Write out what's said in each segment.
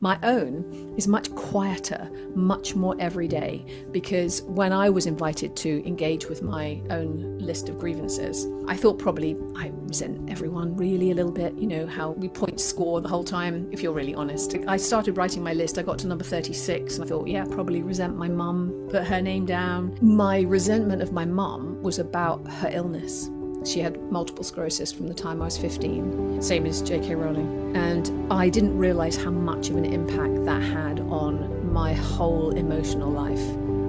My own is much quieter, much more everyday, because when I was invited to engage with my own list of grievances, I thought probably I resent everyone really a little bit, you know, how we point score the whole time, if you're really honest. I started writing my list, I got to number 36, and I thought, yeah, probably resent my mum, put her name down. My resentment of my mum was about her illness. She had multiple sclerosis from the time I was 15, same as J.K. Rowling. And I didn't realise how much of an impact that had on my whole emotional life.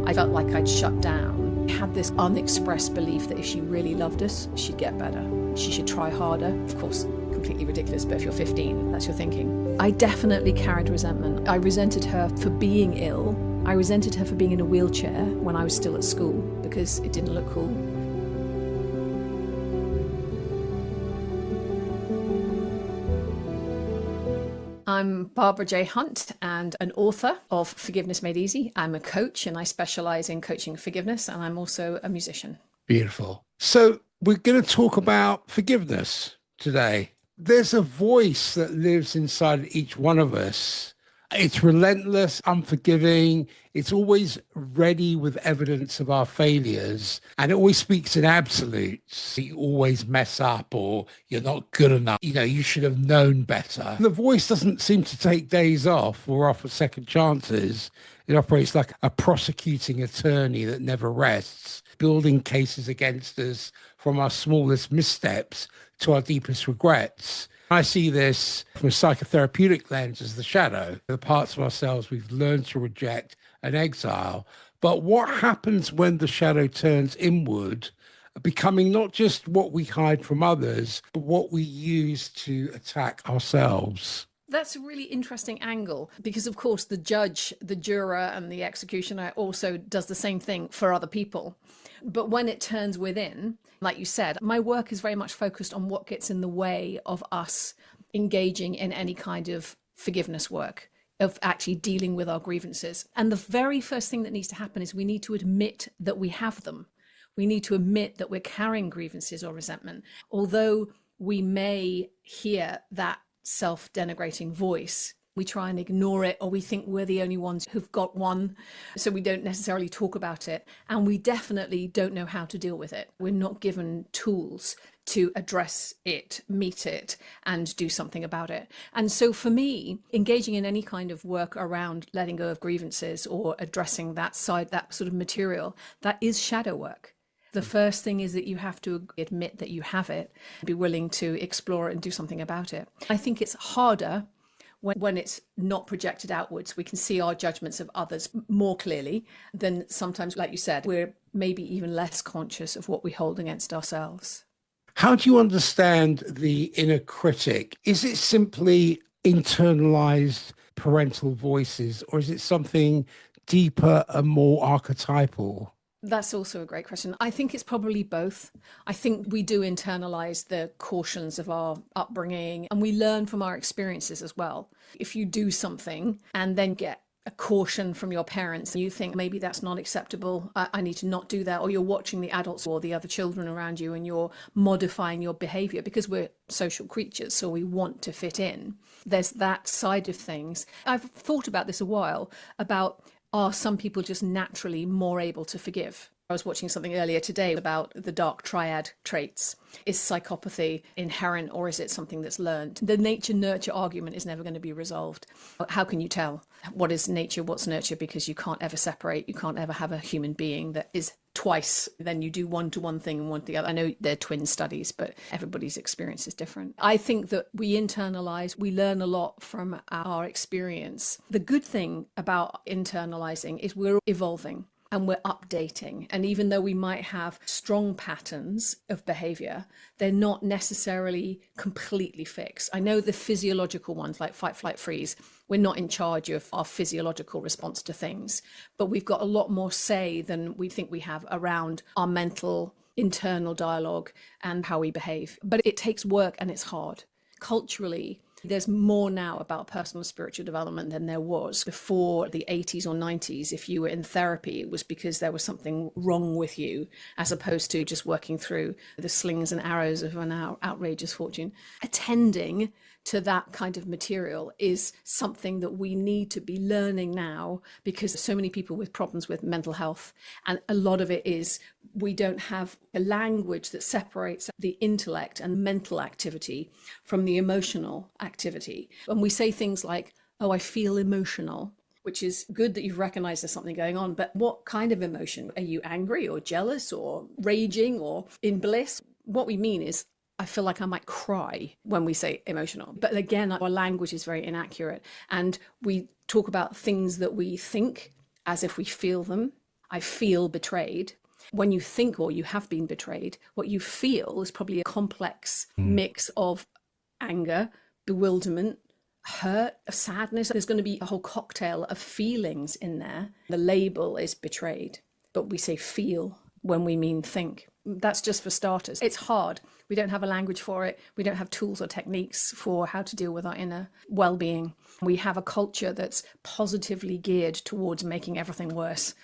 I felt like I'd shut down. I had this unexpressed belief that if she really loved us, she'd get better. She should try harder. Of course, completely ridiculous, but if you're 15, that's your thinking. I definitely carried resentment. I resented her for being ill. I resented her for being in a wheelchair when I was still at school because it didn't look cool. I'm Barbara J. Hunt and an author of Forgiveness Made Easy. I'm a coach and I specialize in coaching forgiveness, and I'm also a musician. Beautiful. So we're going to talk about forgiveness today. There's a voice that lives inside each one of us. It's relentless, unforgiving. It's always ready with evidence of our failures. And it always speaks in absolutes. You always mess up, or you're not good enough. You know, you should have known better. The voice doesn't seem to take days off or offer second chances. It operates like a prosecuting attorney that never rests, building cases against us from our smallest missteps to our deepest regrets. I see this from a psychotherapeutic lens as the shadow, the parts of ourselves we've learned to reject and exile. But what happens when the shadow turns inward, becoming not just what we hide from others, but what we use to attack ourselves? That's a really interesting angle because, of course, the judge, the juror, and the executioner also does the same thing for other people. But when it turns within, like you said, my work is very much focused on what gets in the way of us engaging in any kind of forgiveness work, of actually dealing with our grievances. And the very first thing that needs to happen is we need to admit that we have them. We need to admit that we're carrying grievances or resentment. Although we may hear that self-denigrating voice, we try and ignore it, or we think we're the only ones who've got one, so we don't necessarily talk about it, and we definitely don't know how to deal with it. We're not given tools to address it, meet it, and do something about it. And so for me, engaging in any kind of work around letting go of grievances or addressing that side, that sort of material, that is shadow work. The first thing is that you have to admit that you have it, be willing to explore it and do something about it. I think it's harder when it's not projected outwards. We can see our judgments of others more clearly than sometimes, like you said, we're maybe even less conscious of what we hold against ourselves. How do you understand the inner critic? Is it simply internalized parental voices, or is it something deeper and more archetypal? That's also a great question. I think it's probably both. I think we do internalize the cautions of our upbringing, and we learn from our experiences as well. If you do something and then get a caution from your parents, and you think maybe that's not acceptable, I need to not do that, or you're watching the adults or the other children around you and you're modifying your behavior because we're social creatures, so we want to fit in. There's that side of things. I've thought about this a while, about are some people just naturally more able to forgive? I was watching something earlier today about the dark triad traits. Is psychopathy inherent, or is it something that's learned? The nature-nurture argument is never going to be resolved. How can you tell what is nature, what's nurture? Because you can't ever separate. You can't ever have a human being that is twice. Then you do one to one thing and one to the other. I know they're twin studies, but everybody's experience is different. I think that we internalize, we learn a lot from our experience. The good thing about internalizing is we're evolving and we're updating. And even though we might have strong patterns of behavior, they're not necessarily completely fixed. I know the physiological ones like fight, flight, freeze, we're not in charge of our physiological response to things, but we've got a lot more say than we think we have around our mental internal dialogue and how we behave. But it takes work and it's hard. Culturally, there's more now about personal spiritual development than there was before the 80s or 90s. If you were in therapy, it was because there was something wrong with you, as opposed to just working through the slings and arrows of an outrageous fortune. Attending to that kind of material is something that we need to be learning now, because so many people with problems with mental health, and a lot of it is we don't have a language that separates the intellect and mental activity from the emotional activity. And we say things like, oh, I feel emotional, which is good that you've recognized there's something going on, but what kind of emotion? Are you angry or jealous or raging or in bliss? What we mean is, I feel like I might cry when we say emotional. But again, our language is very inaccurate. And we talk about things that we think as if we feel them. I feel betrayed. When you think or you have been betrayed, what you feel is probably a complex mix of anger, bewilderment, hurt, sadness. There's going to be a whole cocktail of feelings in there. The label is betrayed, but we say feel when we mean think. That's just for starters. It's hard. We don't have a language for it. We don't have tools or techniques for how to deal with our inner well-being. We have a culture that's positively geared towards making everything worse.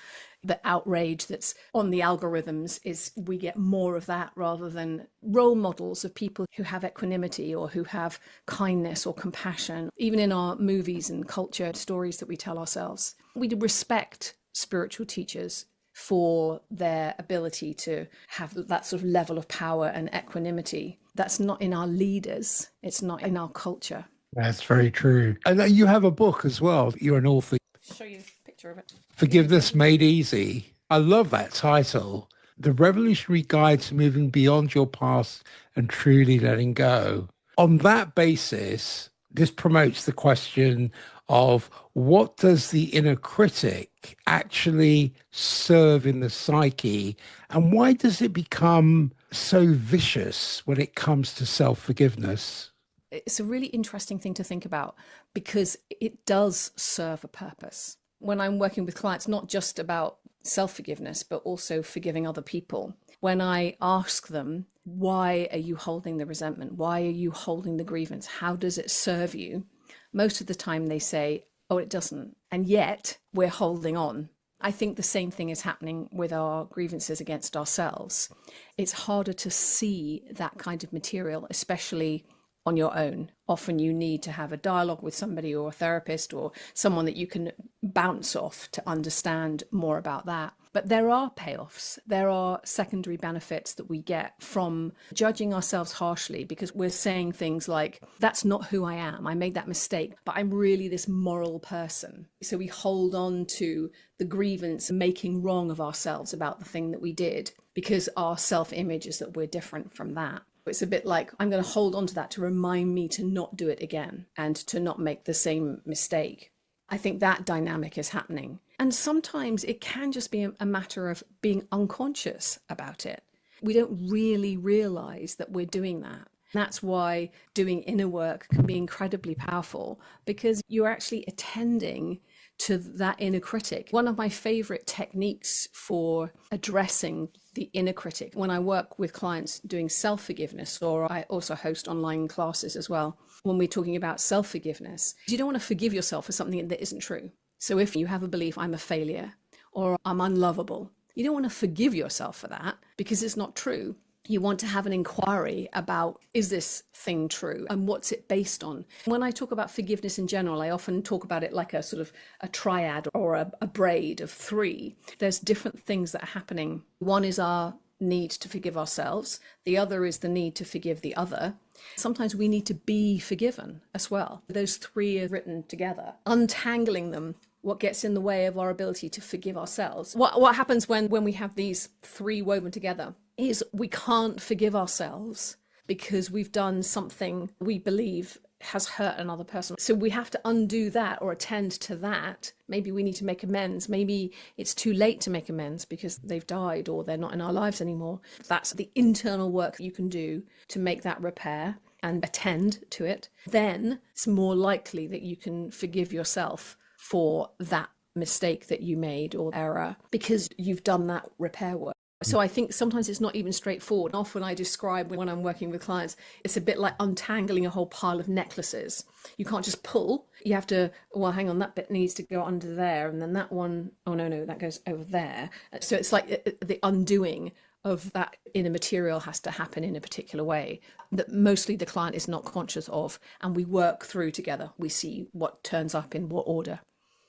The outrage that's on the algorithms is we get more of that rather than role models of people who have equanimity or who have kindness or compassion. Even in our movies and culture stories that we tell ourselves, we respect spiritual teachers for their ability to have that sort of level of power and equanimity. That's not in our leaders. It's not in our culture. That's very true. And you have a book as well. You're an author. Show you a picture of it. Forgiveness Made Easy. I love that title. The Revolutionary Guide to Moving Beyond Your Past and Truly Letting Go. On that basis, this promotes the question of what does the inner critic actually serve in the psyche, and why does it become so vicious when it comes to self-forgiveness? It's a really interesting thing to think about because it does serve a purpose. When I'm working with clients, not just about self-forgiveness, but also forgiving other people. When I ask them, why are you holding the resentment? Why are you holding the grievance? How does it serve you? Most of the time they say, oh, it doesn't. And yet we're holding on. I think the same thing is happening with our grievances against ourselves. It's harder to see that kind of material, especially on your own. Often you need to have a dialogue with somebody or a therapist or someone that you can bounce off to understand more about that. But there are payoffs. There are secondary benefits that we get from judging ourselves harshly because we're saying things like, that's not who I am. I made that mistake, but I'm really this moral person. So we hold on to the grievance, making wrong of ourselves about the thing that we did because our self-image is that we're different from that. It's a bit like, I'm going to hold on to that to remind me to not do it again and to not make the same mistake. I think that dynamic is happening. And sometimes it can just be a matter of being unconscious about it. We don't really realize that we're doing that. That's why doing inner work can be incredibly powerful, because you're actually attending to that inner critic. One of my favorite techniques for addressing the inner critic, when I work with clients doing self-forgiveness, or I also host online classes as well, when we're talking about self-forgiveness, you don't want to forgive yourself for something that isn't true. So if you have a belief, I'm a failure or I'm unlovable, you don't want to forgive yourself for that because it's not true. You want to have an inquiry about, is this thing true and what's it based on? When I talk about forgiveness in general, I often talk about it like a sort of a triad or a braid of three. There's different things that are happening. One is our need to forgive ourselves. The other is the need to forgive the other. Sometimes we need to be forgiven as well. Those three are written together. Untangling them, what gets in the way of our ability to forgive ourselves? What happens when we have these three woven together is we can't forgive ourselves because we've done something we believe has hurt another person. So we have to undo that or attend to that. Maybe we need to make amends. Maybe it's too late to make amends because they've died or they're not in our lives anymore. That's the internal work that you can do to make that repair and attend to it. Then it's more likely that you can forgive yourself for that mistake that you made or error because you've done that repair work. So I think sometimes it's not even straightforward. Often I describe when I'm working with clients, it's a bit like untangling a whole pile of necklaces. You can't just pull. You have to, well, hang on, that bit needs to go under there. And then that one, oh, no, that goes over there. So it's like the undoing of that inner material has to happen in a particular way that mostly the client is not conscious of, and we work through together. We see what turns up in what order.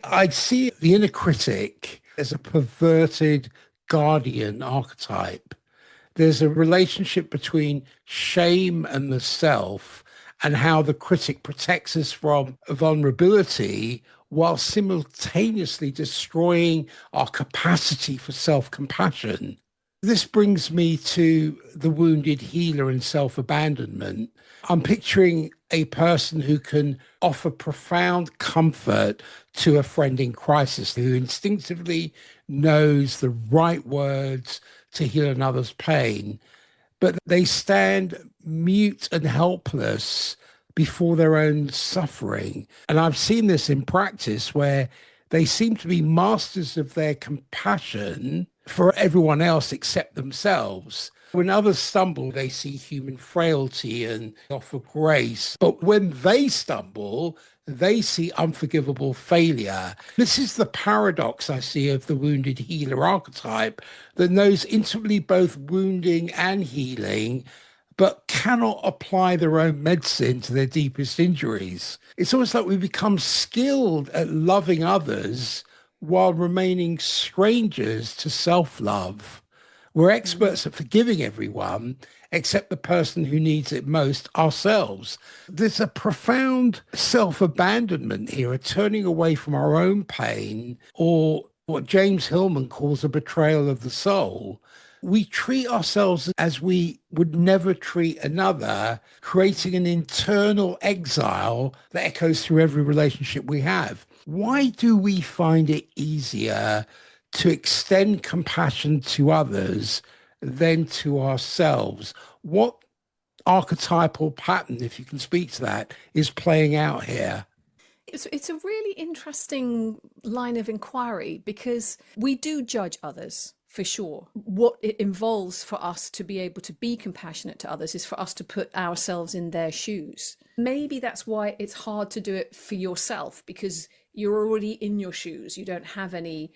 I'd see the inner critic as a perverted guardian archetype. There's a relationship between shame and the self, and how the critic protects us from vulnerability while simultaneously destroying our capacity for self-compassion. This brings me to the wounded healer and self-abandonment. I'm picturing a person who can offer profound comfort to a friend in crisis, who instinctively knows the right words to heal another's pain, but they stand mute and helpless before their own suffering. And I've seen this in practice where they seem to be masters of their compassion for everyone else except themselves. When others stumble, they see human frailty and offer grace. But when they stumble, they see unforgivable failure. This is the paradox I see of the wounded healer archetype, that knows intimately both wounding and healing, but cannot apply their own medicine to their deepest injuries. It's almost like we become skilled at loving others while remaining strangers to self-love. We're experts at forgiving everyone except the person who needs it most, ourselves. There's a profound self-abandonment here, a turning away from our own pain, or what James Hillman calls a betrayal of the soul. We treat ourselves as we would never treat another, creating an internal exile that echoes through every relationship we have. Why do we find it easier to extend compassion to others than to ourselves? What archetypal pattern, if you can speak to that, is playing out here? It's a really interesting line of inquiry because we do judge others. For sure. What it involves for us to be able to be compassionate to others is for us to put ourselves in their shoes. Maybe that's why it's hard to do it for yourself, because you're already in your shoes. You don't have any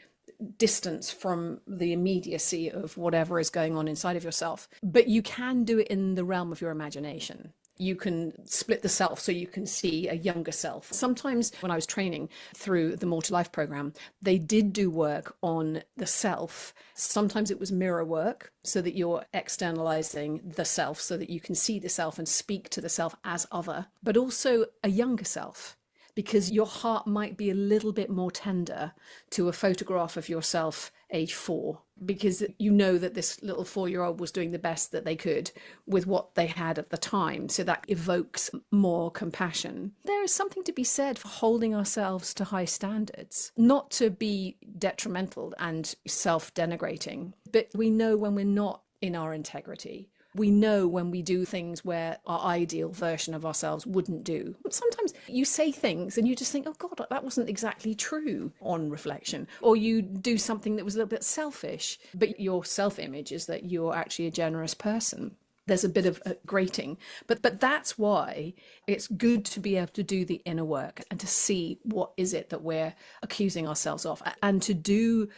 distance from the immediacy of whatever is going on inside of yourself. But you can do it in the realm of your imagination. You can split the self so you can see a younger self. Sometimes when I was training through the More to Life program, they did do work on the self. Sometimes it was mirror work so that you're externalizing the self so that you can see the self and speak to the self as other, but also a younger self, because your heart might be a little bit more tender to a photograph of yourself age 4, because you know that this little 4-year-old was doing the best that they could with what they had at the time. So that evokes more compassion. There is something to be said for holding ourselves to high standards, not to be detrimental and self-denigrating, but we know when we're not in our integrity. We know when we do things where our ideal version of ourselves wouldn't do. Sometimes you say things and you just think, oh God, that wasn't exactly true on reflection. Or you do something that was a little bit selfish, but your self-image is that you're actually a generous person. There's a bit of a grating, but that's why it's good to be able to do the inner work and to see what is it that we're accusing ourselves of, and to do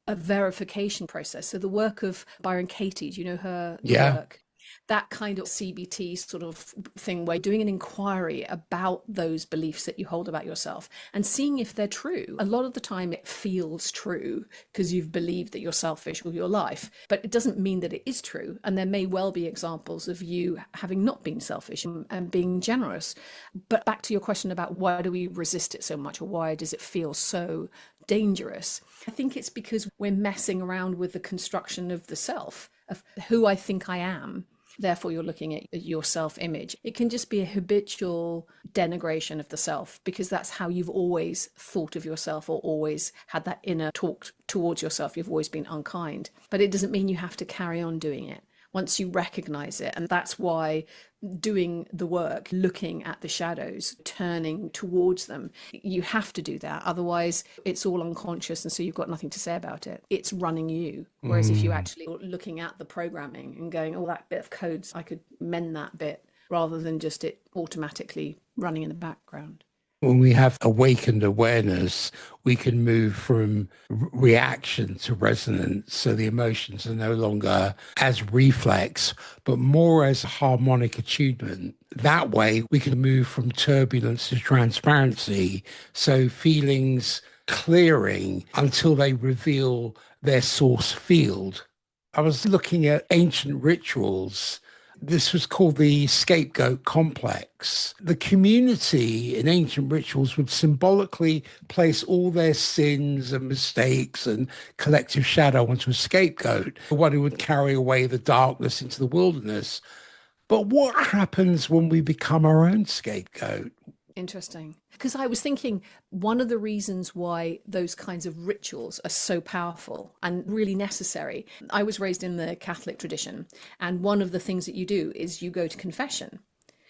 a verification process. So the work of Byron Katie, do you know her work? That kind of CBT sort of thing where you're doing an inquiry about those beliefs that you hold about yourself and seeing if they're true. A lot of the time it feels true because you've believed that you're selfish all your life, but it doesn't mean that it is true. And there may well be examples of you having not been selfish and being generous. But back to your question about why do we resist it so much, or why does it feel so dangerous? I think it's because we're messing around with the construction of the self, of who I think I am. Therefore, you're looking at your self-image. It can just be a habitual denigration of the self because that's how you've always thought of yourself or always had that inner talk towards yourself. You've always been unkind. But it doesn't mean you have to carry on doing it once you recognize it. And that's why doing the work, looking at the shadows, turning towards them, you have to do that. Otherwise, it's all unconscious. And so you've got nothing to say about it. It's running you. Whereas if you actually are looking at the programming and going, oh, that bit of codes, I could mend that bit, rather than just it automatically running in the background. When we have awakened awareness, we can move from reaction to resonance. So the emotions are no longer as reflex, but more as harmonic attunement. That way, we can move from turbulence to transparency. So feelings clearing until they reveal their source field. I was looking at ancient rituals. This was called the scapegoat complex. The community in ancient rituals would symbolically place all their sins and mistakes and collective shadow onto a scapegoat, the one who would carry away the darkness into the wilderness. But what happens when we become our own scapegoat? Interesting. Because I was thinking one of the reasons why those kinds of rituals are so powerful and really necessary. I was raised in the Catholic tradition, and one of the things that you do is you go to confession.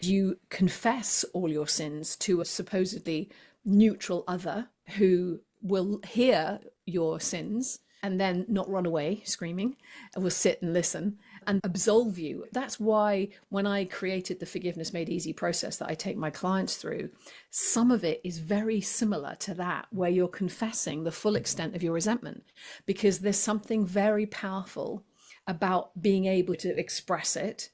You confess all your sins to a supposedly neutral other who will hear your sins and then not run away screaming, and will sit and listen and absolve you. That's why when I created the Forgiveness Made Easy process that I take my clients through, some of it is very similar to that, where you're confessing the full extent of your resentment, because there's something very powerful about being able to express it.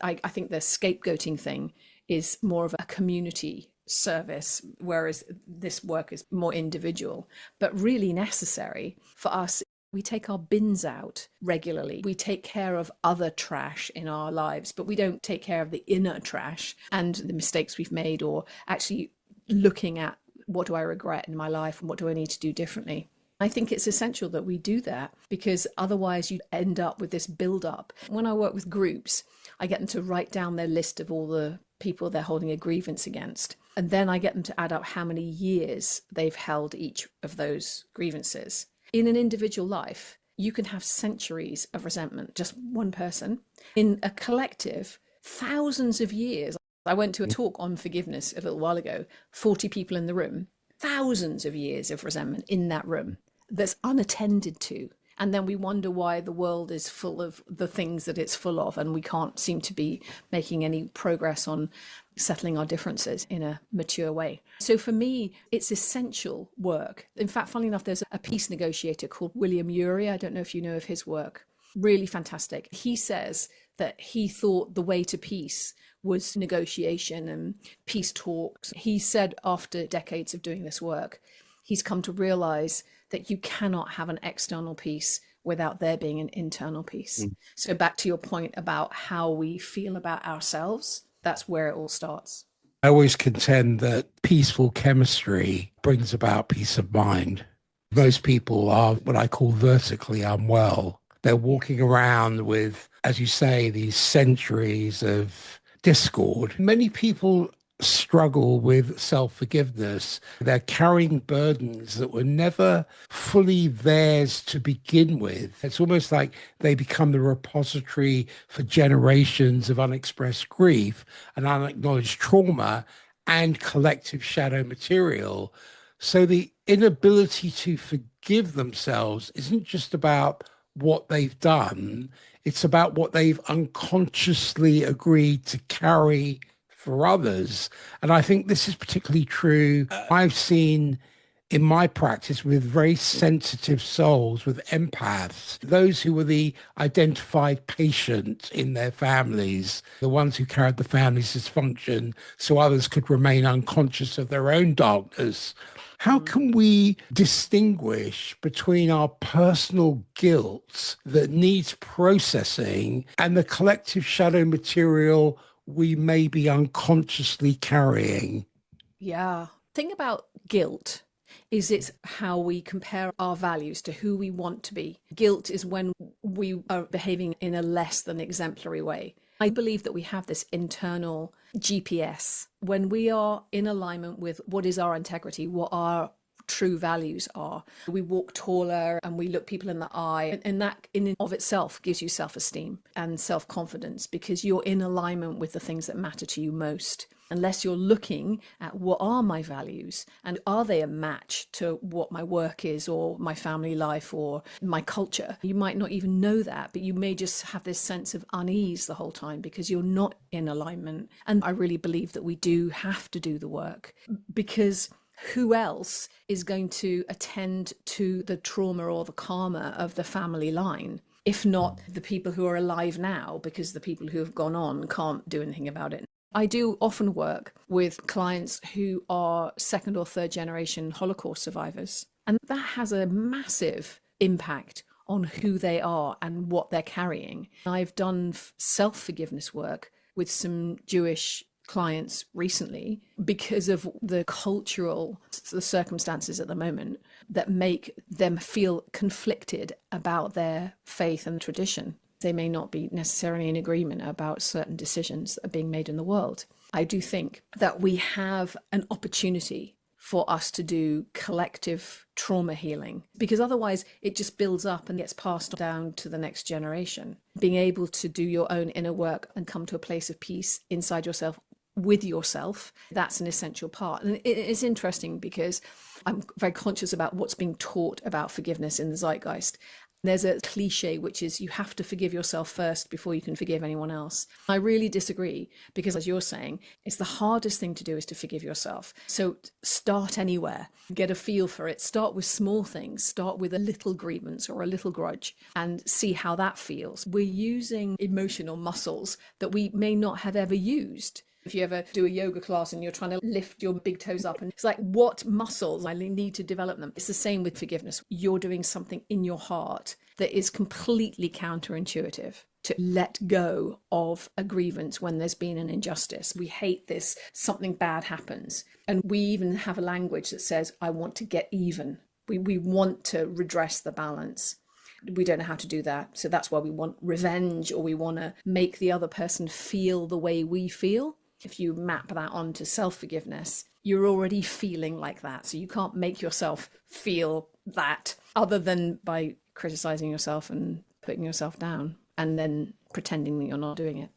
I think the scapegoating thing is more of a community service, whereas this work is more individual, but really necessary for us. We take our bins out regularly. We take care of other trash in our lives, but we don't take care of the inner trash and the mistakes we've made, or actually looking at what do I regret in my life and what do I need to do differently. I think it's essential that we do that, because otherwise you end up with this build up. When I work with groups, I get them to write down their list of all the people they're holding a grievance against. And then I get them to add up how many years they've held each of those grievances. In an individual life, you can have centuries of resentment, just one person. In a collective, thousands of years. I went to a talk on forgiveness a little while ago, 40 people in the room, thousands of years of resentment in that room that's unattended to. And then we wonder why the world is full of the things that it's full of, and we can't seem to be making any progress on settling our differences in a mature way. So for me, it's essential work. In fact, funnily enough, there's a peace negotiator called William Ury. I don't know if you know of his work. Really fantastic. He says that he thought the way to peace was negotiation and peace talks. He said after decades of doing this work, he's come to realize that you cannot have an external peace without there being an internal peace. So back to your point about how we feel about ourselves, that's where it all starts. I always contend that peaceful chemistry brings about peace of mind. Most people are what I call vertically unwell. They're walking around with, as you say, these centuries of discord. Many people struggle with self-forgiveness. They're carrying burdens that were never fully theirs to begin with. It's almost like they become the repository for generations of unexpressed grief and unacknowledged trauma and collective shadow material. So the inability to forgive themselves isn't just about what they've done, it's about what they've unconsciously agreed to carry for others. And I think this is particularly true. I've seen in my practice with very sensitive souls, with empaths, those who were the identified patient in their families, the ones who carried the family's dysfunction so others could remain unconscious of their own darkness. How can we distinguish between our personal guilt that needs processing and the collective shadow material we may be unconsciously carrying? Yeah. Thing about guilt is it's how we compare our values to who we want to be. Guilt is when we are behaving in a less than exemplary way. I believe that we have this internal GPS. When we are in alignment with what is our integrity, what our true values are. We walk taller and we look people in the eye. And that in and of itself gives you self-esteem and self-confidence because you're in alignment with the things that matter to you most. Unless you're looking at what are my values and are they a match to what my work is or my family life or my culture. You might not even know that, but you may just have this sense of unease the whole time because you're not in alignment. And I really believe that we do have to do the work because who else is going to attend to the trauma or the karma of the family line? If not the people who are alive now, because the people who have gone on can't do anything about it. I do often work with clients who are second or third generation Holocaust survivors, and that has a massive impact on who they are and what they're carrying. I've done self-forgiveness work with some Jewish clients recently because of the the circumstances at the moment that make them feel conflicted about their faith and tradition. They may not be necessarily in agreement about certain decisions that are being made in the world. I do think that we have an opportunity for us to do collective trauma healing because otherwise it just builds up and gets passed down to the next generation. Being able to do your own inner work and come to a place of peace inside yourself with yourself, that's an essential part. And it's interesting because I'm very conscious about what's being taught about forgiveness in the zeitgeist. There's a cliche, which is you have to forgive yourself first before you can forgive anyone else. I really disagree because, as you're saying, it's the hardest thing to do is to forgive yourself. So start anywhere, get a feel for it. Start with small things. Start with a little grievance or a little grudge and see how that feels. We're using emotional muscles that we may not have ever used. If you ever do a yoga class and you're trying to lift your big toes up and it's like, what muscles I need to develop them? It's the same with forgiveness. You're doing something in your heart that is completely counterintuitive to let go of a grievance when there's been an injustice. We hate this, something bad happens. And we even have a language that says, I want to get even. We want to redress the balance. We don't know how to do that. So that's why we want revenge or we want to make the other person feel the way we feel. If you map that onto self-forgiveness, you're already feeling like that. So you can't make yourself feel that other than by criticizing yourself and putting yourself down and then pretending that you're not doing it.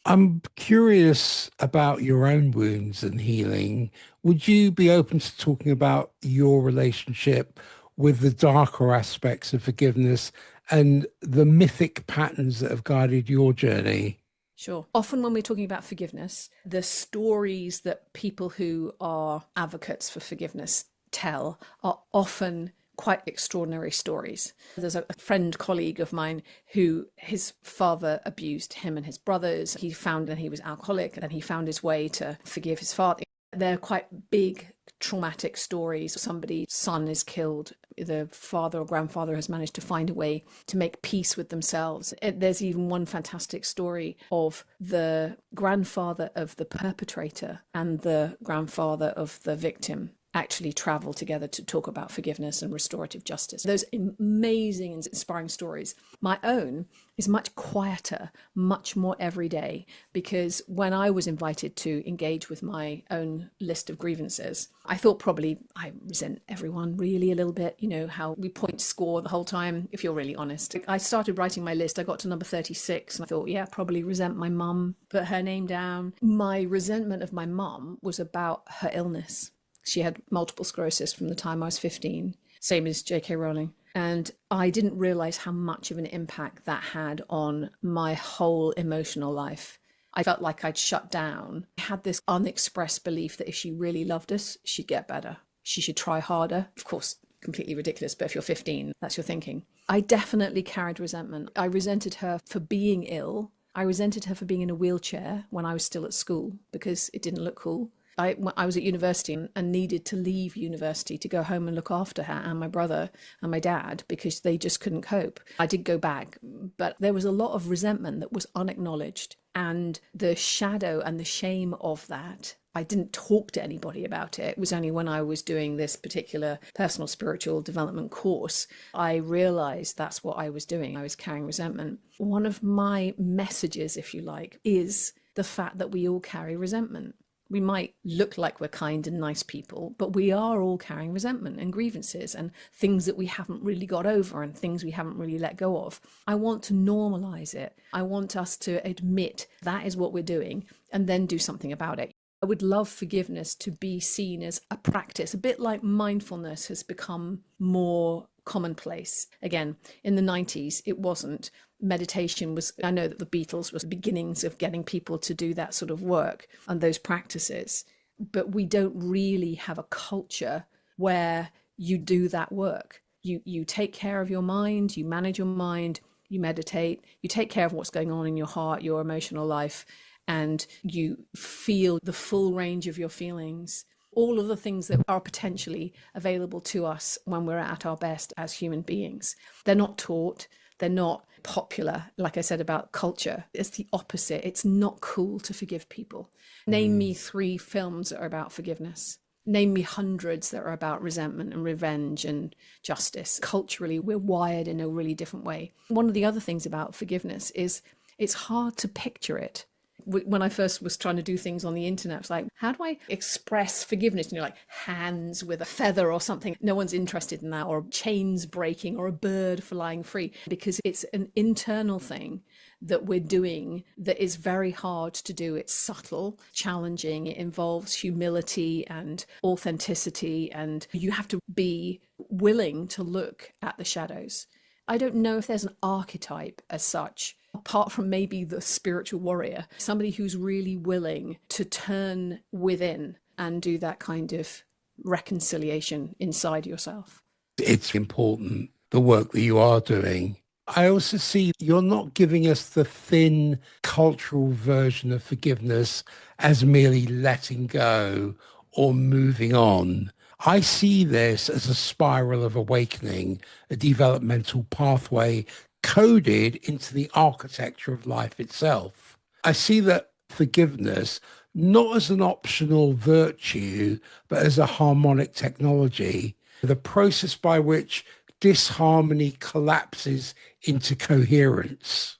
I'm curious about your own wounds and healing. Would you be open to talking about your relationship with the darker aspects of forgiveness and the mythic patterns that have guided your journey? Sure. Often when we're talking about forgiveness, the stories that people who are advocates for forgiveness tell are often quite extraordinary stories. There's a friend, colleague of mine who his father abused him and his brothers. He found that he was alcoholic and he found his way to forgive his father. They're quite big, traumatic stories. Somebody's son is killed. The father or grandfather has managed to find a way to make peace with themselves. There's even one fantastic story of the grandfather of the perpetrator and the grandfather of the victim actually travel together to talk about forgiveness and restorative justice. Those amazing and inspiring stories. My own is much quieter, much more everyday, because when I was invited to engage with my own list of grievances, I thought probably I resent everyone really a little bit, you know, how we point score the whole time, if you're really honest. I started writing my list, I got to number 36 and I thought, yeah, probably resent my mum, put her name down. My resentment of my mum was about her illness. She had multiple sclerosis from the time I was 15, same as J.K. Rowling. And I didn't realize how much of an impact that had on my whole emotional life. I felt like I'd shut down. I had this unexpressed belief that if she really loved us, she'd get better. She should try harder. Of course, completely ridiculous, but if you're 15, that's your thinking. I definitely carried resentment. I resented her for being ill. I resented her for being in a wheelchair when I was still at school because it didn't look cool. I was at university and needed to leave university to go home and look after her and my brother and my dad because they just couldn't cope. I did go back, but there was a lot of resentment that was unacknowledged. And the shadow and the shame of that, I didn't talk to anybody about it. It was only when I was doing this particular personal spiritual development course, I realized that's what I was doing. I was carrying resentment. One of my messages, if you like, is the fact that we all carry resentment. We might look like we're kind and nice people, but we are all carrying resentment and grievances and things that we haven't really got over and things we haven't really let go of. I want to normalize it. I want us to admit that is what we're doing and then do something about it. I would love forgiveness to be seen as a practice, a bit like mindfulness has become more commonplace. Again, in the 90s, it wasn't. Meditation was, I know that the Beatles was the beginnings of getting people to do that sort of work and those practices, but we don't really have a culture where you do that work. You take care of your mind, you manage your mind, you meditate, you take care of what's going on in your heart, your emotional life, and you feel the full range of your feelings, all of the things that are potentially available to us when we're at our best as human beings. They're not taught, they're not popular. Like I said about culture, it's the opposite. It's not cool to forgive people. Name me 3 films that are about forgiveness. Name me hundreds that are about resentment and revenge and justice. Culturally, we're wired in a really different way. One of the other things about forgiveness is it's hard to picture it. When I first was trying to do things on the internet, I was like, how do I express forgiveness? And you're like, hands with a feather or something. No one's interested in that, or chains breaking, or a bird flying free, because it's an internal thing that we're doing that is very hard to do. It's subtle, challenging. It involves humility and authenticity, and you have to be willing to look at the shadows. I don't know if there's an archetype as such, apart from maybe the spiritual warrior, somebody who's really willing to turn within and do that kind of reconciliation inside yourself. It's important, the work that you are doing. I also see you're not giving us the thin cultural version of forgiveness as merely letting go or moving on. I see this as a spiral of awakening, a developmental pathway coded into the architecture of life itself. I see that forgiveness not as an optional virtue, but as a harmonic technology, the process by which disharmony collapses into coherence.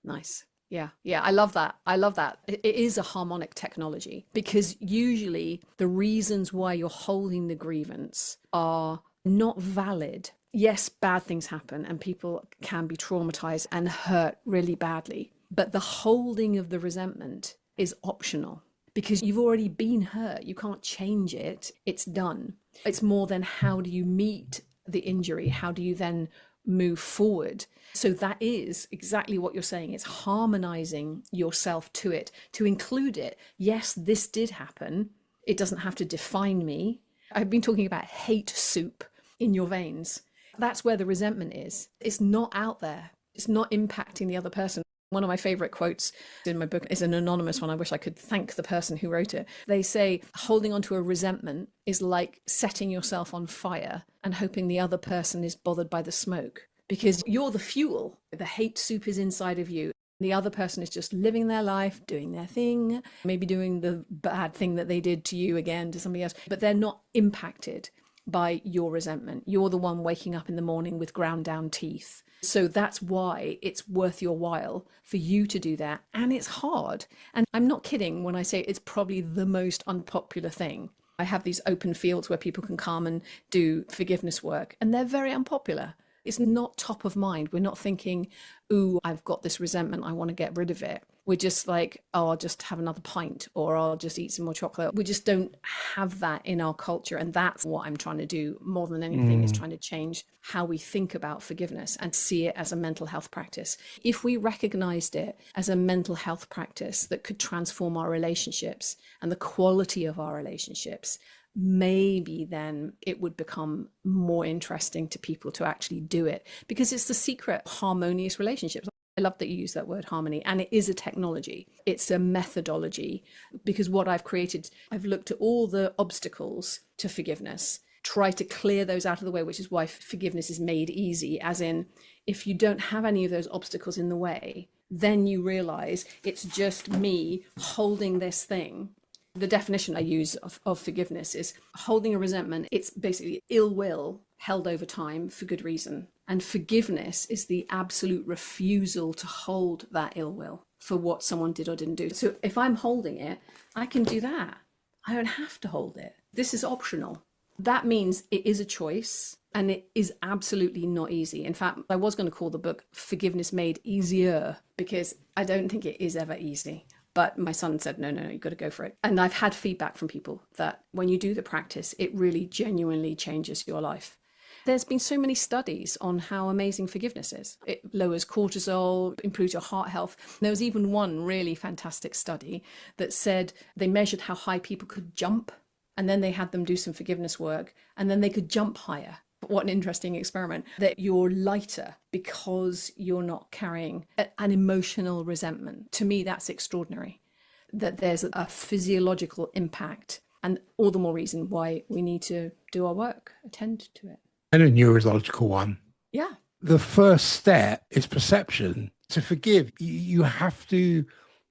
Nice. Yeah. I love that. It is a harmonic technology, because usually the reasons why you're holding the grievance are not valid. Yes, bad things happen and people can be traumatized and hurt really badly, but the holding of the resentment is optional because you've already been hurt. You can't change it. It's done. It's more than how do you meet the injury? How do you then move forward? So that is exactly what you're saying. It's harmonizing yourself to it, to include it. Yes, this did happen. It doesn't have to define me. I've been talking about hate soup in your veins. That's where the resentment is. It's not out there. It's not impacting the other person. One of my favorite quotes in my book is an anonymous one. I wish I could thank the person who wrote it. They say, holding onto a resentment is like setting yourself on fire and hoping the other person is bothered by the smoke, because you're the fuel. The hate soup is inside of you. The other person is just living their life, doing their thing, maybe doing the bad thing that they did to you again, to somebody else, but they're not impacted by your resentment. You're the one waking up in the morning with ground down teeth. So that's why it's worth your while for you to do that. And it's hard. And I'm not kidding when I say it's probably the most unpopular thing. I have these open fields where people can come and do forgiveness work, and they're very unpopular. It's not top of mind. We're not thinking, ooh, I've got this resentment, I want to get rid of it. We're just like, oh, I'll just have another pint, or I'll just eat some more chocolate. We just don't have that in our culture. And that's what I'm trying to do more than anything, is trying to change how we think about forgiveness and see it as a mental health practice. If we recognized it as a mental health practice that could transform our relationships and the quality of our relationships, maybe then it would become more interesting to people to actually do it, because it's the secret of harmonious relationships. I love that you use that word harmony, and it is a technology. It's a methodology, because what I've created, I've looked at all the obstacles to forgiveness, try to clear those out of the way, which is why forgiveness is made easy, as in, if you don't have any of those obstacles in the way, then you realize it's just me holding this thing. The definition I use of forgiveness is holding a resentment. It's basically ill will held over time for good reason. And forgiveness is the absolute refusal to hold that ill will for what someone did or didn't do. So if I'm holding it, I can do that. I don't have to hold it. This is optional. That means it is a choice, and it is absolutely not easy. In fact, I was going to call the book Forgiveness Made Easier, because I don't think it is ever easy. But my son said, no, you've got to go for it. And I've had feedback from people that when you do the practice, it really genuinely changes your life. There's been so many studies on how amazing forgiveness is. It lowers cortisol, improves your heart health. There was even one really fantastic study that said they measured how high people could jump, and then they had them do some forgiveness work, and then they could jump higher. What an interesting experiment, that you're lighter because you're not carrying an emotional resentment. To me, that's extraordinary, that there's a physiological impact, and all the more reason why we need to do our work, attend to it. And a neurological one. Yeah. The first step is perception. To forgive, you have to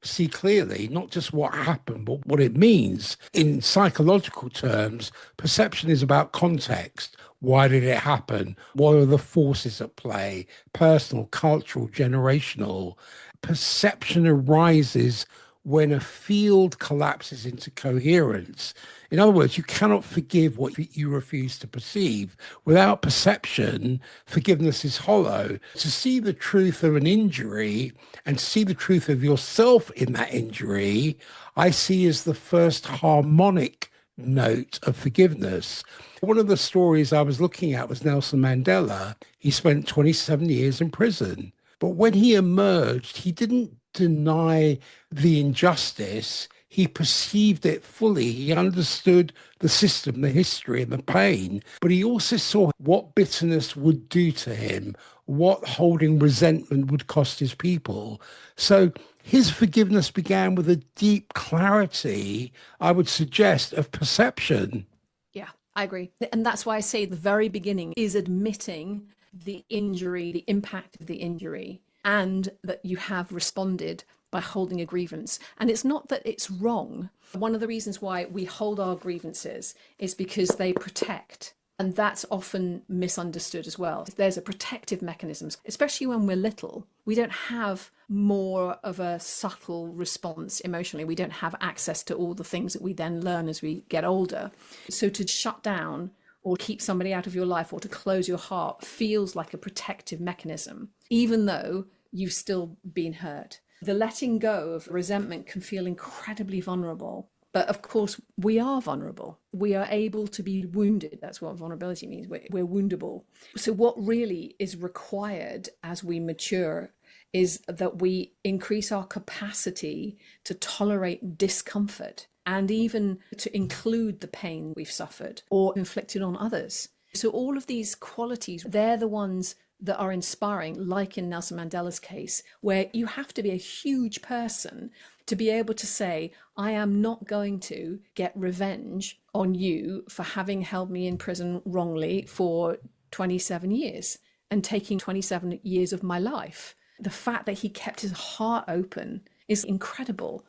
see clearly not just what happened, but what it means. In psychological terms, perception is about context. Why did it happen? What are the forces at play? Personal, cultural, generational. Perception arises when a field collapses into coherence. In other words, you cannot forgive what you refuse to perceive. Without perception, forgiveness is hollow. To see the truth of an injury and to see the truth of yourself in that injury, I see as the first harmonic note of forgiveness. One of the stories I was looking at was Nelson Mandela. He spent 27 years in prison. But when he emerged, he didn't deny the injustice. He perceived it fully. He understood the system, the history, and the pain. But he also saw what bitterness would do to him, what holding resentment would cost his people. So his forgiveness began with a deep clarity, I would suggest, of perception. Yeah, I agree. And that's why I say the very beginning is admitting the injury, the impact of the injury, and that you have responded by holding a grievance. And it's not that it's wrong. One of the reasons why we hold our grievances is because they protect. And that's often misunderstood as well. There's a protective mechanism, especially when we're little. We don't have more of a subtle response emotionally. We don't have access to all the things that we then learn as we get older. So to shut down or keep somebody out of your life or to close your heart feels like a protective mechanism, even though you've still been hurt. The letting go of resentment can feel incredibly vulnerable. But of course, we are vulnerable. We are able to be wounded. That's what vulnerability means. We're woundable. So what really is required as we mature is that we increase our capacity to tolerate discomfort and even to include the pain we've suffered or inflicted on others. So all of these qualities, they're the ones that are inspiring, like in Nelson Mandela's case, where you have to be a huge person to be able to say, I am not going to get revenge on you for having held me in prison wrongly for 27 years and taking 27 years of my life. The fact that he kept his heart open is incredible.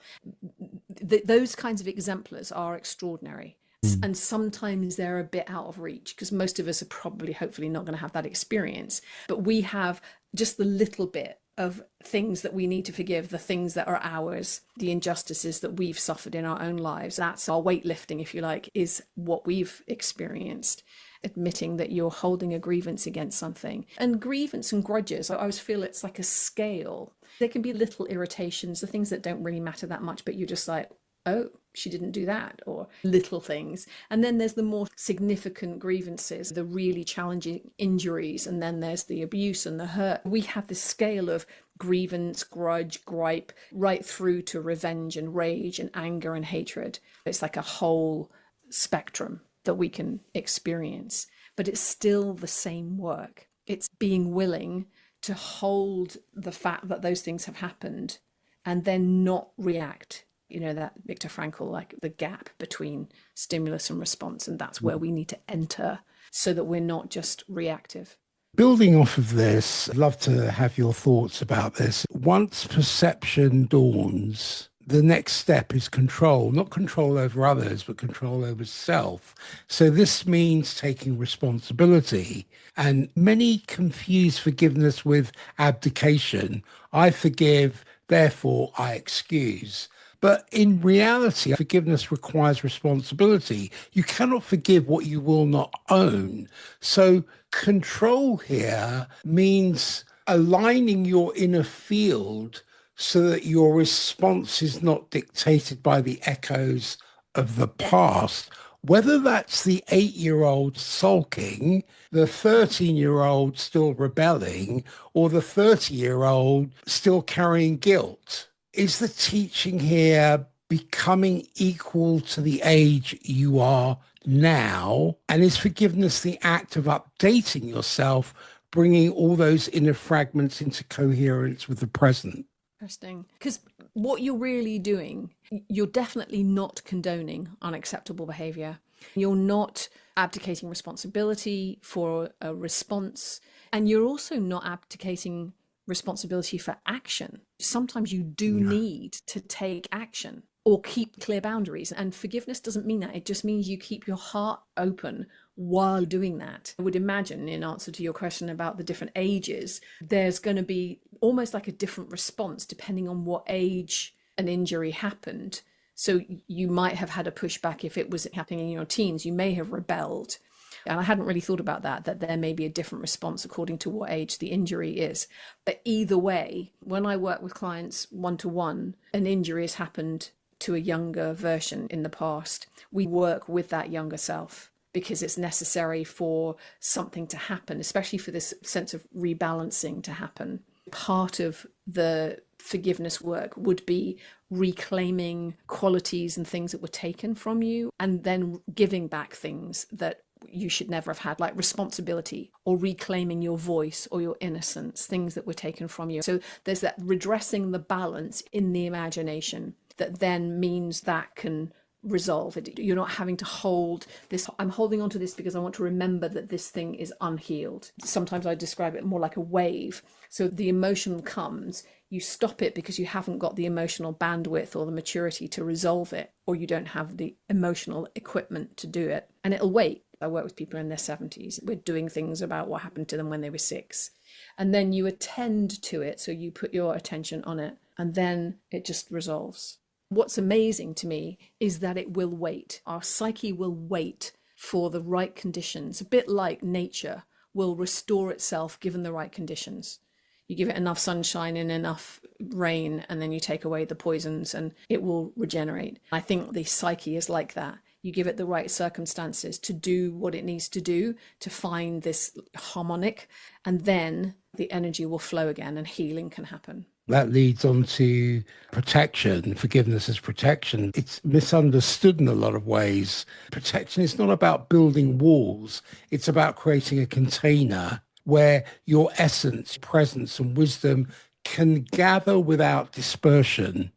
Those kinds of exemplars are extraordinary. And sometimes they're a bit out of reach because most of us are probably, hopefully, not going to have that experience. But we have just the little bit of things that we need to forgive, the things that are ours, the injustices that we've suffered in our own lives. That's our weightlifting, if you like, is what we've experienced. Admitting that you're holding a grievance against something. And grievance and grudges, I always feel it's like a scale. There can be little irritations, the things that don't really matter that much, but you're just like, oh, she didn't do that, or little things. And then there's the more significant grievances, the really challenging injuries, and then there's the abuse and the hurt. We have this scale of grievance, grudge, gripe, right through to revenge and rage and anger and hatred. It's like a whole spectrum that we can experience, but it's still the same work. It's being willing to hold the fact that those things have happened and then not react. You know, that Viktor Frankl, like the gap between stimulus and response, and that's where we need to enter so that we're not just reactive. Building off of this, I'd love to have your thoughts about this. Once perception dawns, the next step is control, not control over others, but control over self. So this means taking responsibility. And many confuse forgiveness with abdication. I forgive, therefore I excuse. But in reality, forgiveness requires responsibility. You cannot forgive what you will not own. So control here means aligning your inner field so that your response is not dictated by the echoes of the past, whether that's the 8-year-old sulking, the 13-year-old still rebelling, or the 30-year-old still carrying guilt. Is the teaching here becoming equal to the age you are now? And is forgiveness the act of updating yourself, bringing all those inner fragments into coherence with the present? Interesting. Because what you're really doing, you're definitely not condoning unacceptable behavior. You're not abdicating responsibility for a response. And you're also not abdicating responsibility for action. Sometimes you do need to take action or keep clear boundaries. And forgiveness doesn't mean that. It just means you keep your heart open while doing that. I would imagine, in answer to your question about the different ages, there's going to be almost like a different response depending on what age an injury happened. So you might have had a pushback if it was happening in your teens. You may have rebelled. And I hadn't really thought about that there may be a different response according to what age the injury is. But either way, when I work with clients one-to-one, an injury has happened to a younger version in the past. We work with that younger self because it's necessary for something to happen, especially for this sense of rebalancing to happen. Part of the forgiveness work would be reclaiming qualities and things that were taken from you, and then giving back things that you should never have had, like responsibility, or reclaiming your voice or your innocence, things that were taken from you. So there's that redressing the balance in the imagination that then means that can resolve it. You're not having to hold this, I'm holding on to this because I want to remember that this thing is unhealed. Sometimes I describe it more like a wave. So the emotion comes, you stop it because you haven't got the emotional bandwidth or the maturity to resolve it, or you don't have the emotional equipment to do it, and it'll wait. I work with people in their 70s. We're doing things about what happened to them when they were 6. And then you attend to it. So you put your attention on it, and then it just resolves. What's amazing to me is that it will wait. Our psyche will wait for the right conditions. A bit like nature will restore itself given the right conditions. You give it enough sunshine and enough rain, and then you take away the poisons and it will regenerate. I think the psyche is like that. You give it the right circumstances to do what it needs to do to find this harmonic, and then the energy will flow again and healing can happen. That leads on to protection. Forgiveness as protection. It's misunderstood in a lot of ways. Protection is not about building walls. It's about creating a container where your essence, presence, and wisdom can gather without dispersion.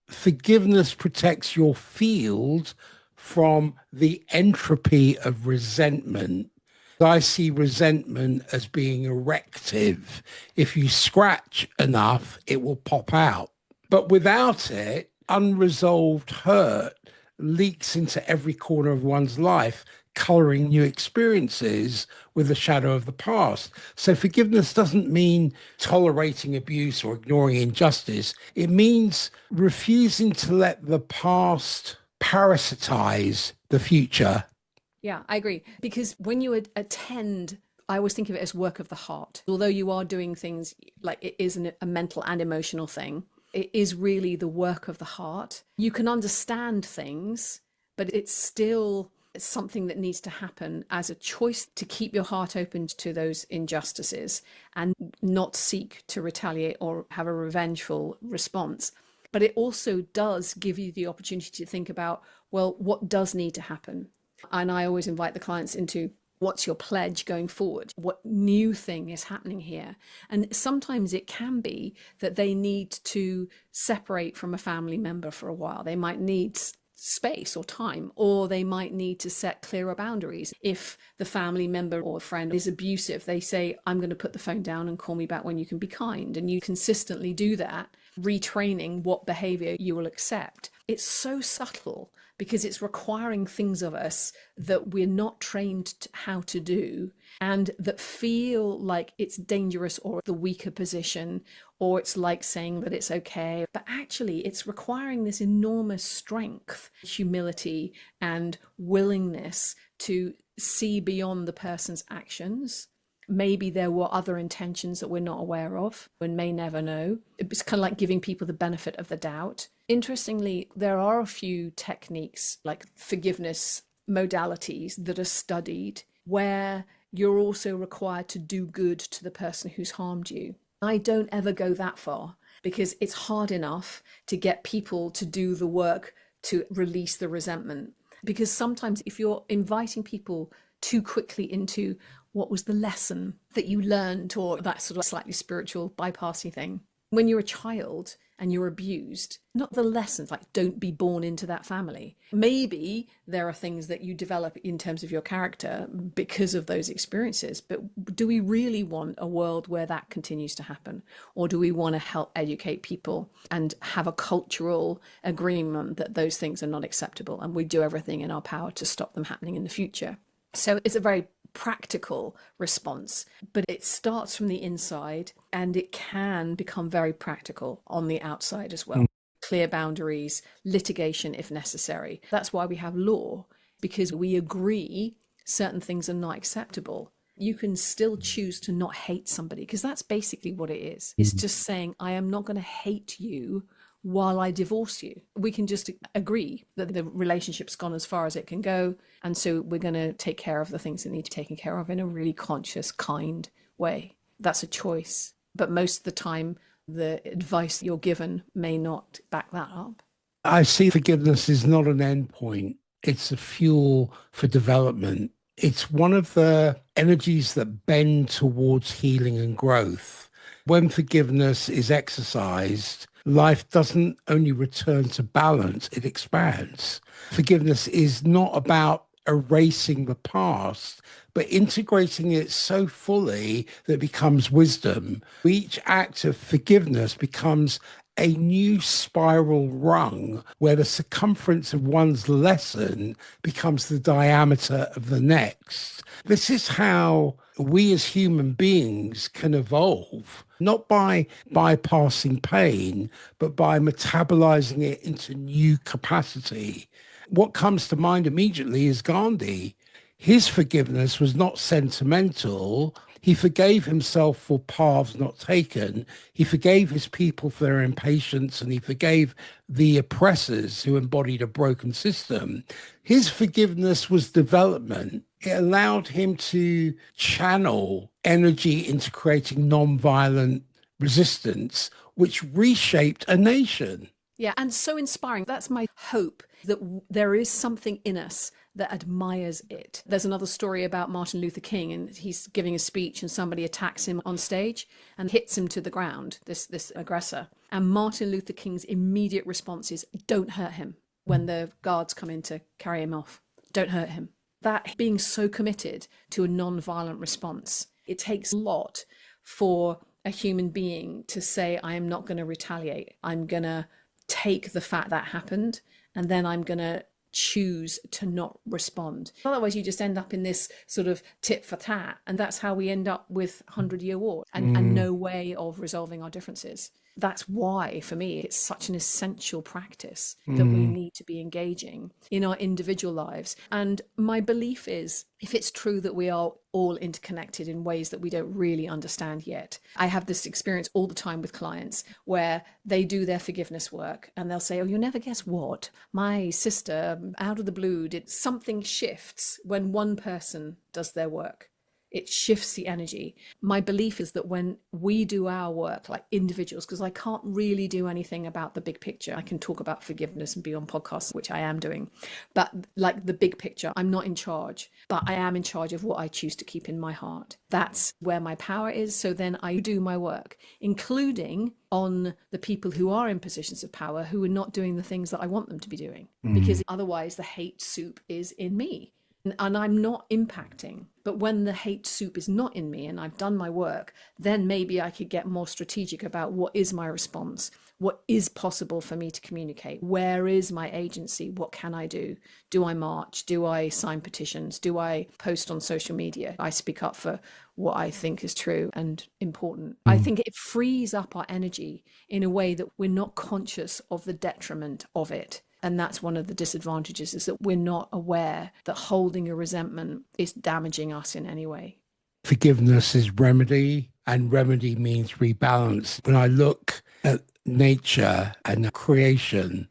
Forgiveness protects your field from the entropy of resentment. I see resentment as being erective. If you scratch enough, it will pop out. But without it, unresolved hurt leaks into every corner of one's life, coloring new experiences with the shadow of the past. So forgiveness doesn't mean tolerating abuse or ignoring injustice. It means refusing to let the past parasitize the future. Yeah, I agree. Because when you attend, I always think of it as work of the heart. Although you are doing things like it is a mental and emotional thing, it is really the work of the heart. You can understand things, but it's still something that needs to happen as a choice to keep your heart open to those injustices and not seek to retaliate or have a revengeful response. But it also does give you the opportunity to think about, well, what does need to happen? And I always invite the clients into, what's your pledge going forward? What new thing is happening here? And sometimes it can be that they need to separate from a family member for a while. They might need space or time, or they might need to set clearer boundaries. If the family member or friend is abusive, they say, I'm going to put the phone down and call me back when you can be kind. And you consistently do that, retraining what behavior you will accept. It's so subtle because it's requiring things of us that we're not trained how to do, and that feel like it's dangerous or the weaker position, or it's like saying that it's okay. But actually, it's requiring this enormous strength, humility, and willingness to see beyond the person's actions. Maybe there were other intentions that we're not aware of and may never know. It's kind of like giving people the benefit of the doubt. Interestingly, there are a few techniques like forgiveness modalities that are studied where you're also required to do good to the person who's harmed you. I don't ever go that far because it's hard enough to get people to do the work to release the resentment. Because sometimes if you're inviting people too quickly into what was the lesson that you learned, or that sort of slightly spiritual bypassy thing. When you're a child and you're abused, not the lessons like don't be born into that family. Maybe there are things that you develop in terms of your character because of those experiences, but do we really want a world where that continues to happen? Or do we want to help educate people and have a cultural agreement that those things are not acceptable and we do everything in our power to stop them happening in the future? So it's a very practical response, but it starts from the inside and it can become very practical on the outside as well. Clear boundaries, litigation if necessary. That's why we have law, because we agree certain things are not acceptable. You can still choose to not hate somebody, because that's basically what it is. It's just saying, I am not going to hate you while I divorce you. We can just agree that the relationship's gone as far as it can go. And so we're going to take care of the things that need to be taken care of in a really conscious, kind way. That's a choice. But most of the time, the advice you're given may not back that up. I see forgiveness is not an end point. It's a fuel for development. It's one of the energies that bend towards healing and growth. When forgiveness is exercised, life doesn't only return to balance, it expands. Forgiveness is not about erasing the past, but integrating it so fully that it becomes wisdom. Each act of forgiveness becomes a new spiral rung where the circumference of one's lesson becomes the diameter of the next. This is how we as human beings can evolve, not by bypassing pain, but by metabolizing it into new capacity. What comes to mind immediately is Gandhi. His forgiveness was not sentimental. He forgave himself for paths not taken. He forgave his people for their impatience, and he forgave the oppressors who embodied a broken system. His forgiveness was development. It allowed him to channel energy into creating nonviolent resistance, which reshaped a nation. Yeah, and so inspiring. That's my hope, that there is something in us that admires it. There's another story about Martin Luther King, and he's giving a speech and somebody attacks him on stage and hits him to the ground, this aggressor. And Martin Luther King's immediate response is, don't hurt him, when the guards come in to carry him off. Don't hurt him. That being so committed to a non-violent response, it takes a lot for a human being to say, I am not going to retaliate. I'm going to take the fact that happened, and then I'm going to choose to not respond. Otherwise, you just end up in this sort of tit for tat. And that's how we end up with 100-year war and no way of resolving our differences. That's why, for me, it's such an essential practice that we need to be engaging in our individual lives. And my belief is, if it's true that we are all interconnected in ways that we don't really understand yet, I have this experience all the time with clients where they do their forgiveness work and they'll say, oh, you'll never guess what? My sister, out of the blue, did something. Shifts when one person does their work. It shifts the energy. My belief is that when we do our work like individuals, because I can't really do anything about the big picture. I can talk about forgiveness and be on podcasts, which I am doing. But like the big picture, I'm not in charge, but I am in charge of what I choose to keep in my heart. That's where my power is. So then I do my work, including on the people who are in positions of power who are not doing the things that I want them to be doing, because otherwise the hate soup is in me. and I'm not impacting. But when the hate soup is not in me and I've done my work, then maybe I could get more strategic about what is my response, what is possible for me to communicate, where is my agency, what can I do? Do I march? Do I sign petitions? Do I post on social media? I speak up for what I think is true and important. I think it frees up our energy in a way that we're not conscious of the detriment of it. And that's one of the disadvantages, is that we're not aware that holding a resentment is damaging us in any way. Forgiveness is remedy, and remedy means rebalance. When I look at nature and creation,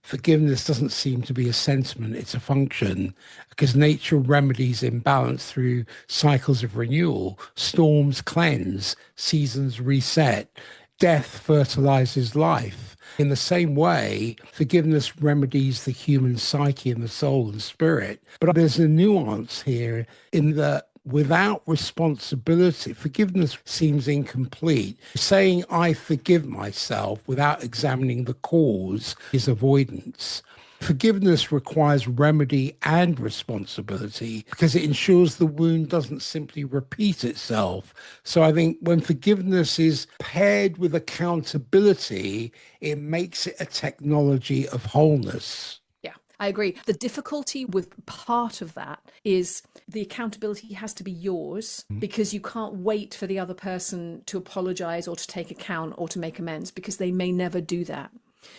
forgiveness doesn't seem to be a sentiment, it's a function, because nature remedies imbalance through cycles of renewal. Storms cleanse, seasons reset, death fertilizes life. In the same way, forgiveness remedies the human psyche and the soul and spirit. But there's a nuance here in that without responsibility, forgiveness seems incomplete. Saying I forgive myself without examining the cause is avoidance. Forgiveness requires remedy and responsibility because it ensures the wound doesn't simply repeat itself. So I think when forgiveness is paired with accountability, it makes it a technology of wholeness. Yeah, I agree. The difficulty with part of that is the accountability has to be yours, because you can't wait for the other person to apologize or to take account or to make amends, because they may never do that.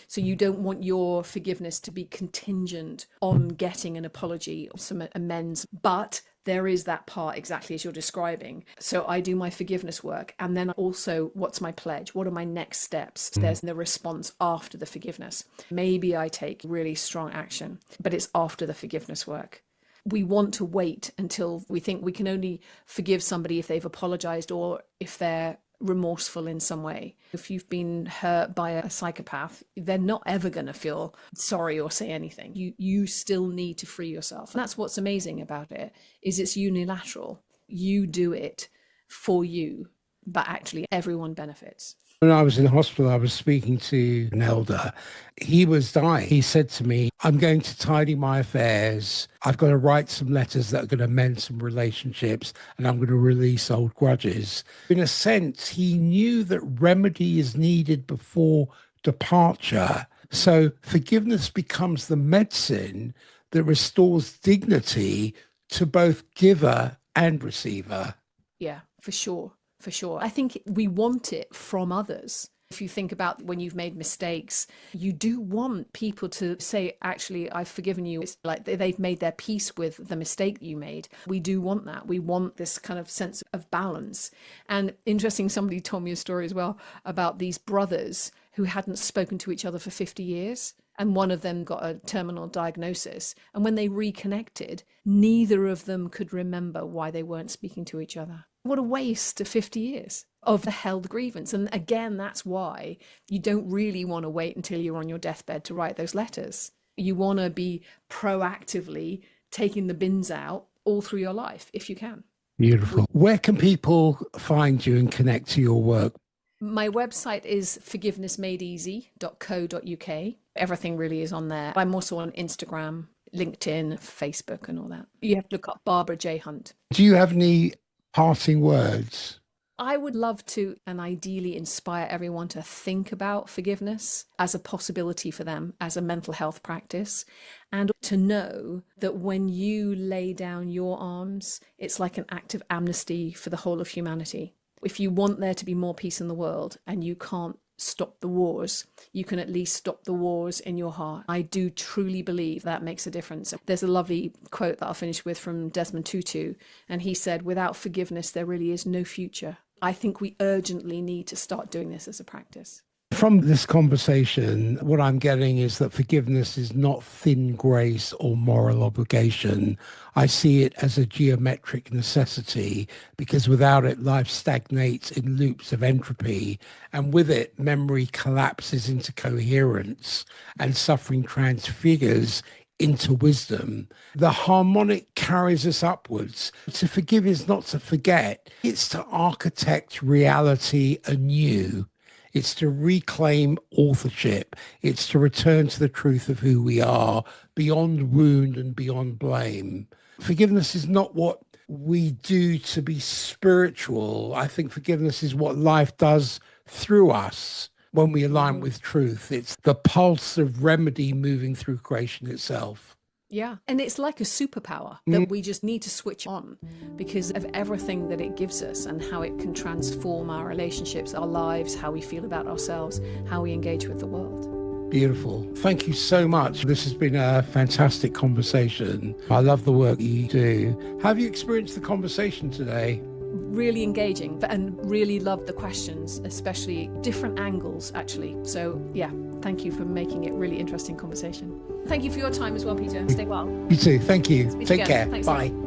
So you don't want your forgiveness to be contingent on getting an apology or some amends. But there is that part exactly as you're describing. So I do my forgiveness work. And then also, what's my pledge? What are my next steps? There's the response after the forgiveness. Maybe I take really strong action, but it's after the forgiveness work. We want to wait until we think we can only forgive somebody if they've apologized or if they're remorseful in some way. If you've been hurt by a psychopath, they're not ever going to feel sorry or say anything. You still need to free yourself. And that's what's amazing about it, is it's unilateral. You do it for you, but actually everyone benefits. When I was in hospital, I was speaking to an elder. He was dying. He said to me, I'm going to tidy my affairs. I've got to write some letters that are going to mend some relationships, and I'm going to release old grudges. In a sense, he knew that remedy is needed before departure. So forgiveness becomes the medicine that restores dignity to both giver and receiver. Yeah, for sure. For sure. I think we want it from others. If you think about when you've made mistakes, you do want people to say, actually, I've forgiven you. It's like they've made their peace with the mistake you made. We do want that. We want this kind of sense of balance. And interesting, somebody told me a story as well about these brothers who hadn't spoken to each other for 50 years. And one of them got a terminal diagnosis. And when they reconnected, neither of them could remember why they weren't speaking to each other. What a waste of 50 years of the held grievance. And again, that's why you don't really want to wait until you're on your deathbed to write those letters. You want to be proactively taking the bins out all through your life, if you can. Beautiful. Where can people find you and connect to your work? My website is forgivenessmadeeasy.co.uk. Everything really is on there. I'm also on Instagram, LinkedIn, Facebook, and all that. You have to look up Barbara J. Hunt. Do you have any parting words? I would love to, and ideally inspire everyone to think about forgiveness as a possibility for them, as a mental health practice, and to know that when you lay down your arms, it's like an act of amnesty for the whole of humanity. If you want there to be more peace in the world and you can't stop the wars, you can at least stop the wars in your heart. I do truly believe that makes a difference. There's a lovely quote that I'll finish with from Desmond Tutu, and he said, without forgiveness, there really is no future. I think we urgently need to start doing this as a practice. From this conversation, what I'm getting is that forgiveness is not thin grace or moral obligation. I see it as a geometric necessity, because without it, life stagnates in loops of entropy. And with it, memory collapses into coherence and suffering transfigures into wisdom. The harmonic carries us upwards. To forgive is not to forget. It's to architect reality anew. It's to reclaim authorship. It's to return to the truth of who we are, beyond wound and beyond blame. Forgiveness is not what we do to be spiritual. I think forgiveness is what life does through us when we align with truth. It's the pulse of remedy moving through creation itself. Yeah. And it's like a superpower that we just need to switch on because of everything that it gives us and how it can transform our relationships, our lives, how we feel about ourselves, how we engage with the world. Beautiful. Thank you so much. This has been a fantastic conversation. I love the work you do. Have you experienced the conversation today? Really engaging and really loved the questions, especially different angles, actually. So yeah, thank you for making it really interesting conversation. Thank you for your time as well, Peter. Stay well. You too. Thank you. Speak Take again. care. Thanks. Bye.